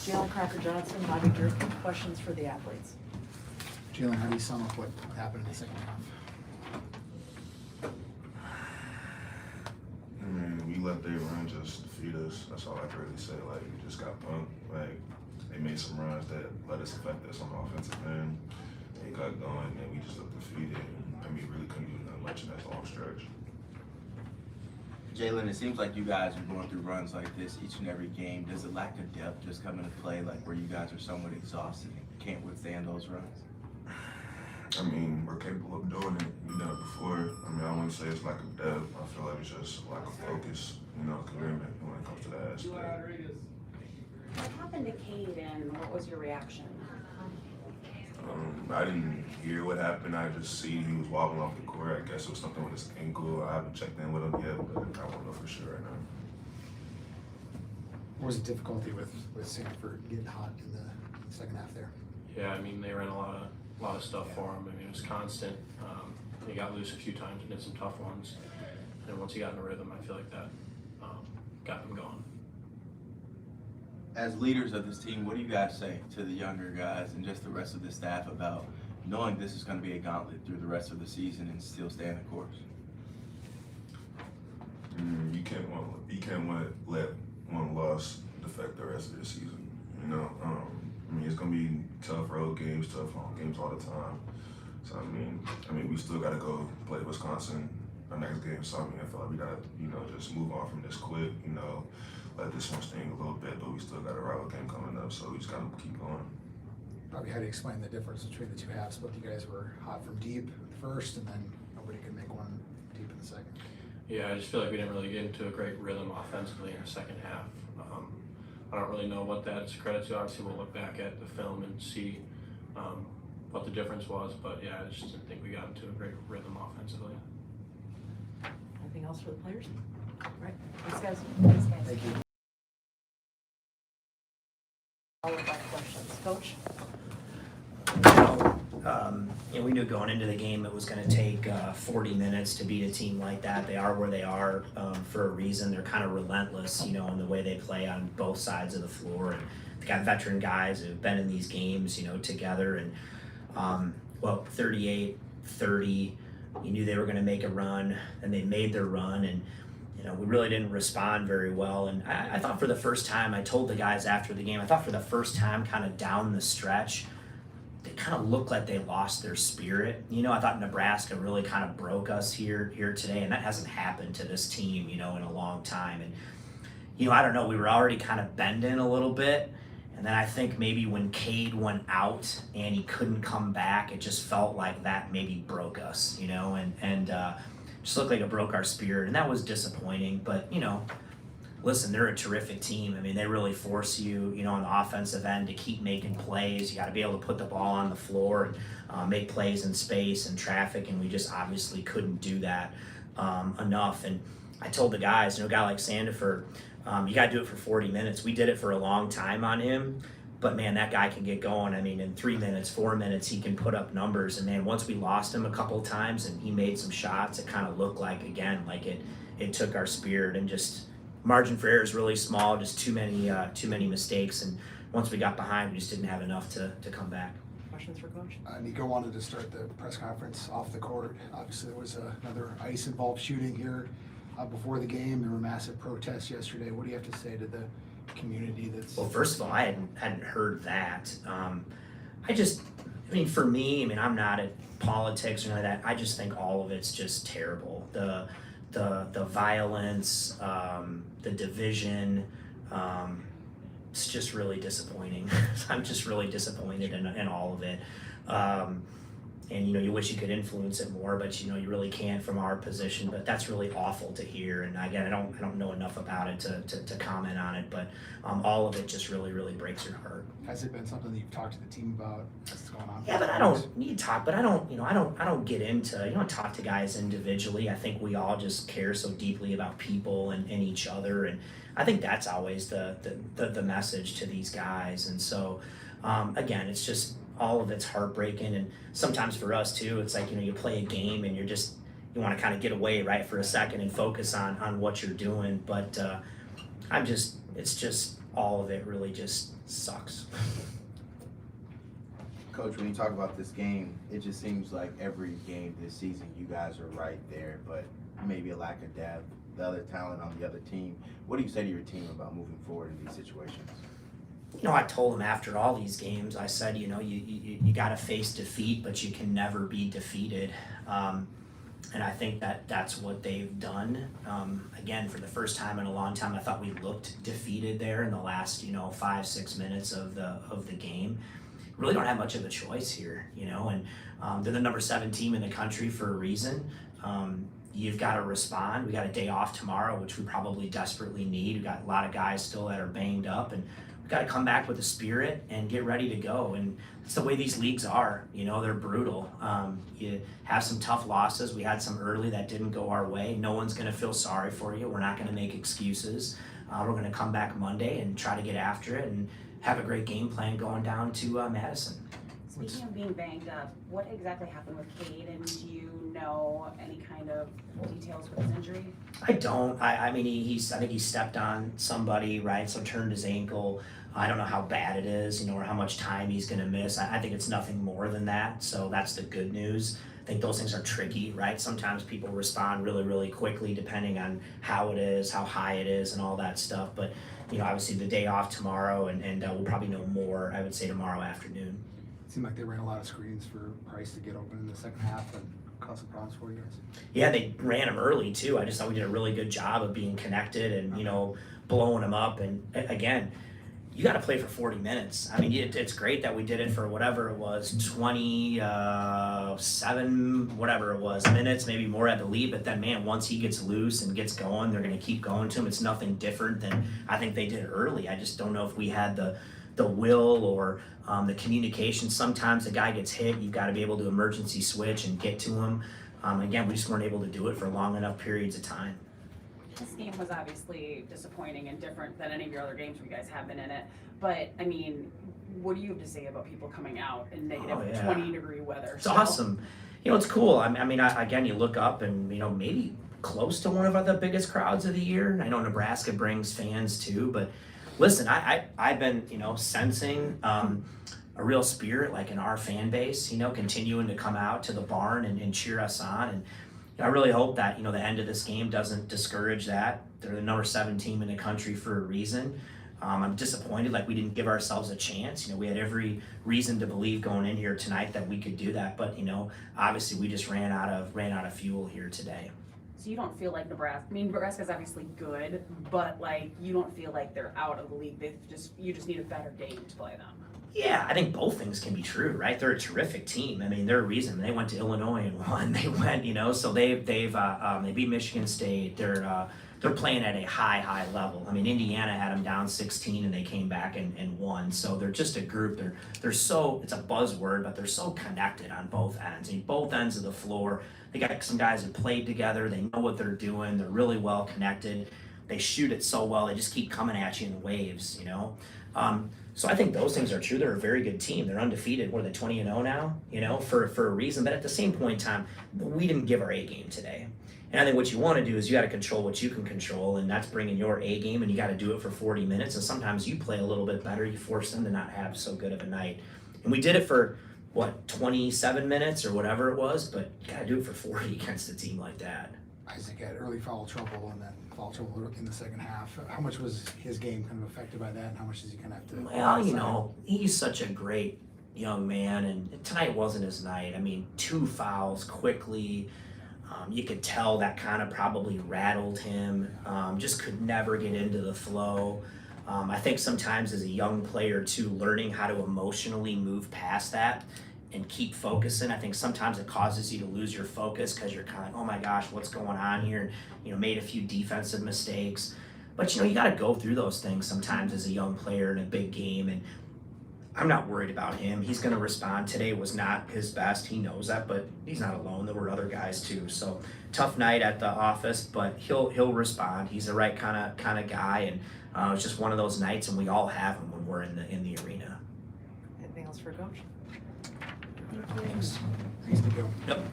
Jalen Crocker Johnson, Bobby Dirk, questions for the athletes. Jalen, how do you sum up what happened in the second half? I mean, we let their run just defeat us. That's all I can really say. Like, we just got punked. Like, they made some runs that let us affect us on the offensive end. They got going, and we just looked defeated. And we really couldn't do nothing much in that long stretch. Jalen, it seems like you guys are going through runs like this each and every game. Does the lack of depth just come into play, like where you guys are somewhat exhausted and can't withstand those runs? I mean, we're capable of doing it. We've done it before. I mean, I wouldn't say it's lack of depth. I feel like it's just lack of focus, commitment when it comes to that aspect. What happened to Cade and what was your reaction? I didn't hear what happened. I just see he was wobbling off the court. I guess it was something with his ankle. I haven't checked in with him yet, but I won't know for sure right now. What was the difficulty with Sanford getting hot in the second half there? Yeah, I mean, they ran a lot of stuff for him. I mean, it was constant. He got loose a few times and did some tough ones. And once he got in a rhythm, I feel like that got him going. As leaders of this team, what do you guys say to the younger guys and just the rest of the staff about knowing this is going to be a gauntlet through the rest of the season and still staying the course? You can't let one loss affect the rest of the season. I mean, it's gonna be tough road games, tough home games all the time. So I mean, we still gotta go play Wisconsin our next game. So I feel like we gotta, just move on from this quick. Let this one sting a little bit, but we still got a rival game coming up, so we just gotta keep going. Probably how do you explain the difference between the two halves? Both you guys were hot from deep first, and then nobody could make one deep in the second. Yeah, I just feel like we didn't really get into a great rhythm offensively in the second half. I don't really know what that's a credit to. Obviously, we'll look back at the film and see what the difference was, but yeah, I just didn't think we got into a great rhythm offensively. Anything else for the players? All right, thanks guys. Thanks, guys. Thank you. Followed by questions. Coach? We knew going into the game it was going to take 40 minutes to beat a team like that. They are where they are for a reason. They're kind of relentless, in the way they play on both sides of the floor. And they got veteran guys who've been in these games, together. And 38-30, you knew they were going to make a run, and they made their run. And we really didn't respond very well. And I thought for the first time, I told the guys after the game, I thought for the first time kind of down the stretch, they kind of looked like they lost their spirit. I thought Nebraska really kind of broke us here today, and that hasn't happened to this team, in a long time. And, I don't know, we were already kind of bending a little bit. And then I think maybe when Cade went out and he couldn't come back, it just felt like that maybe broke us, and just looked like it broke our spirit. And that was disappointing, but, listen, they're a terrific team. I mean, they really force you, on the offensive end to keep making plays. You got to be able to put the ball on the floor and make plays in space and traffic, and we just obviously couldn't do that enough. And I told the guys, a guy like Sandefur, you got to do it for 40 minutes. We did it for a long time on him, but man, that guy can get going. I mean, in 3 minutes, 4 minutes, he can put up numbers. And man, once we lost him a couple of times and he made some shots, it kind of looked like, again, like it took our spirit, and just margin for error is really small, just too many mistakes, and once we got behind, we just didn't have enough to come back. Questions for Coach? Niko wanted to start the press conference off the court. Obviously, there was another ice-involved shooting here before the game. There were massive protests yesterday. What do you have to say to the community that's... Well, first of all, I hadn't heard that. For me, I'm not at politics or anything like that. I just think all of it's just terrible. The violence, the division, it's just really disappointing. I'm just really disappointed in all of it. And you wish you could influence it more, but you really can't from our position. But that's really awful to hear. And again, I don't know enough about it to comment on it. But all of it just really breaks your heart. Has it been something that you've talked to the team about that's going on? Yeah, but I don't need to talk. But I don't get into. You don't talk to guys individually. I think we all just care so deeply about people and each other. And I think that's always the message to these guys. And so again, it's just. All of it's heartbreaking, and sometimes for us too, it's like, you play a game and you want to kind of get away right for a second and focus on what you're doing. But it's just all of it really just sucks. Coach, when you talk about this game, it just seems like every game this season, you guys are right there, but maybe a lack of depth, the other talent on the other team. What do you say to your team about moving forward in these situations? I told them after all these games, I said, you got to face defeat, but you can never be defeated. And I think that's what they've done. Again, for the first time in a long time, I thought we looked defeated there in the last, 5-6 minutes of the game. Really don't have much of a choice here, and they're the number 7 team in the country for a reason. You've got to respond. We got a day off tomorrow, which we probably desperately need. We've got a lot of guys still that are banged up, and we've got to come back with a spirit and get ready to go. And it's the way these leagues are, they're brutal. You have some tough losses. We had some early that didn't go our way. No one's going to feel sorry for you. We're not going to make excuses. We're going to come back Monday and try to get after it and have a great game plan going down to Madison. Speaking of being banged up, what exactly happened with Cade, and do you know any kind of details with his injury? I don't. I mean, I think he stepped on somebody, right? So turned his ankle. I don't know how bad it is, or how much time he's going to miss. I think it's nothing more than that. So that's the good news. I think those things are tricky, right? Sometimes people respond really, really quickly depending on how it is, how high it is, and all that stuff. But, obviously the day off tomorrow, and we'll probably know more, I would say, tomorrow afternoon. It seemed like they ran a lot of screens for Price to get open in the second half and cause some problems for you guys. Yeah, they ran him early too. I just thought we did a really good job of being connected and, blowing him up. And again, you got to play for 40 minutes. I mean, it's great that we did it for whatever it was, 27, whatever it was, minutes, maybe more at the lead. But then, man, once he gets loose and gets going, they're going to keep going to him. It's nothing different than I think they did early. I just don't know if we had the will or the communication. Sometimes the guy gets hit, you've got to be able to emergency switch and get to him. Again, we just weren't able to do it for long enough periods of time. This game was obviously disappointing and different than any of your other games where you guys have been in it. But, I mean, what do you have to say about people coming out in negative 20-degree weather? It's awesome. It's cool. I mean, again, you look up and, maybe close to one of the biggest crowds of the year. I know Nebraska brings fans too, but listen, I've been, sensing a real spirit like in our fan base, continuing to come out to the barn and cheer us on. And I really hope that, the end of this game doesn't discourage that. They're the number 7 team in the country for a reason. I'm disappointed, like we didn't give ourselves a chance. We had every reason to believe going in here tonight that we could do that. But, obviously we just ran out of fuel here today. So you don't feel like Nebraska's obviously good, but you don't feel like they're out of the league. You just need a better game to play them. Yeah, I think both things can be true, right? They're a terrific team. I mean, they're a reason they went to Illinois and won. They went, so they beat Michigan State. They're playing at a high level. I mean, Indiana had them down 16 and they came back and won. So they're just a group. They're so, it's a buzzword, but they're so connected on both ends. I mean, both ends of the floor. They got some guys who played together. They know what they're doing. They're really well connected. They shoot it so well. They just keep coming at you in waves, So I think those things are true. They're a very good team. They're undefeated. What are they, 20-0 now? For a reason. But at the same point in time, we didn't give our A game today. And I think what you want to do is you got to control what you can control, and that's bringing your A game, and you got to do it for 40 minutes. And sometimes you play a little bit better. You force them to not have so good of a night. And we did it for 27 minutes or whatever it was, but you got to do it for 40 against a team like that. Isaac had early foul trouble and then foul trouble in the second half. How much was his game kind of affected by that, and how much does he kind of have to? Well, he's such a great young man, and tonight wasn't his night. I mean, 2 fouls quickly. You could tell that kind of probably rattled him. Just could never get into the flow. I think sometimes as a young player too, learning how to emotionally move past that and keep focusing. I think sometimes it causes you to lose your focus because you're kind of, oh my gosh, what's going on here? Made a few defensive mistakes. But you got to go through those things sometimes as a young player in a big game. And I'm not worried about him. He's going to respond. Today was not his best. He knows that, but he's not alone. There were other guys too. So tough night at the office, but he'll respond. He's the right kind of guy, and it's just one of those nights, and we all have him when we're in the arena. Anything else for Coach? Thanks. Thanks, Niko. Yep.